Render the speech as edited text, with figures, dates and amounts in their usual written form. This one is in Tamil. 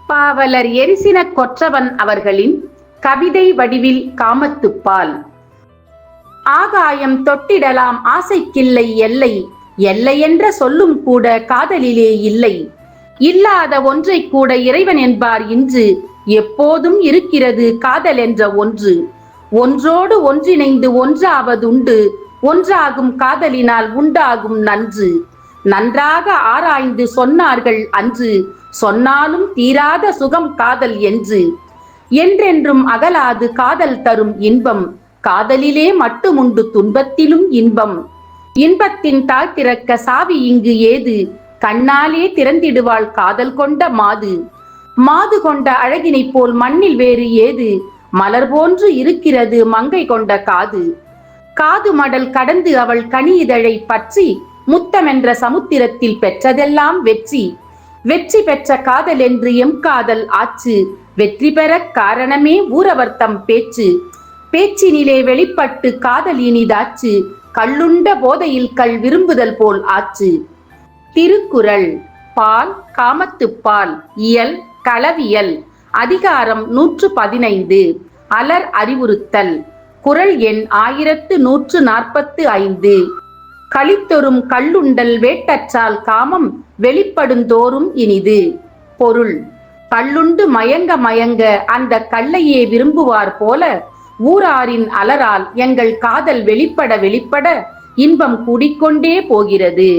பாவலர் எரிசின கொற்றவன் அவர்களின் கவிதை வடிவில் காமத்துப்பால். ஆகாயம் தொட்டிடலாம் ஆசைக்கில்லை எல்லை, எல்லையென்ற சொல்லும் கூட காதலிலே இல்லை. இல்லாத ஒன்றை கூட இறைவன் என்பார் இன்று, எப்போதும் இருக்கிறது காதல் என்ற ஒன்று. ஒன்றோடு ஒன்றிணைந்து ஒன்றாவதுண்டு, ஒன்றாகும் காதலினால் உண்டாகும் நன்று. நன்றாக ஆராய்ந்து சொன்னார்கள் அன்று, சொன்னாலும் தீராத சுகம் காதல் என்று. என்றென்றும் அகலாது காதல் தரும் இன்பம், காதலிலே மட்டுமுண்டு துன்பத்திலும் இன்பம். இன்பத்தின் தாழ் திறக்க சாவி இங்கு ஏது, கண்ணாலே திறந்திடுவாள் காதல் கொண்ட மாது. மாது கொண்ட அழகினைப் போல் மண்ணில் வேறு ஏது, மலர் போன்று இருக்கிறது மங்கை கொண்ட காது. காது மடல் கடந்து அவள் கனி இதழை பற்றி, முத்தமென்ற சமுத்திரத்தில் பெற்றதெல்லாம் வெற்றி. வெற்றி பெற்ற காதல் என்று எம் காதல் ஆச்சு, வெற்றி பெற காரணமே ஊரவர்த்தம் பேச்சு. பேச்சினிலே வெளிப்பட்டு காதல் இனிதாச்சு, கள்ளுண்ட போதையில் கள் விரும்புதல் போல் ஆச்சு. திருக்குறள். பால் காமத்துப்பால். இயல் களவியல். அதிகாரம் 115. அலர் அறிவுறுத்தல். குறள் எண் 1145. களித்தொறும் கள்ளுண்டல் வேட்டற்றால் காமம், வெளிப்படுந்தோறும் இனிது. பொருள். கள்ளுண்டு மயங்க மயங்க அந்த கள்ளையே விரும்புவார் போல, ஊராரின் அலரால் எங்கள் காதல் வெளிப்பட வெளிப்பட இன்பம் கூடிக்கொண்டே போகிறது.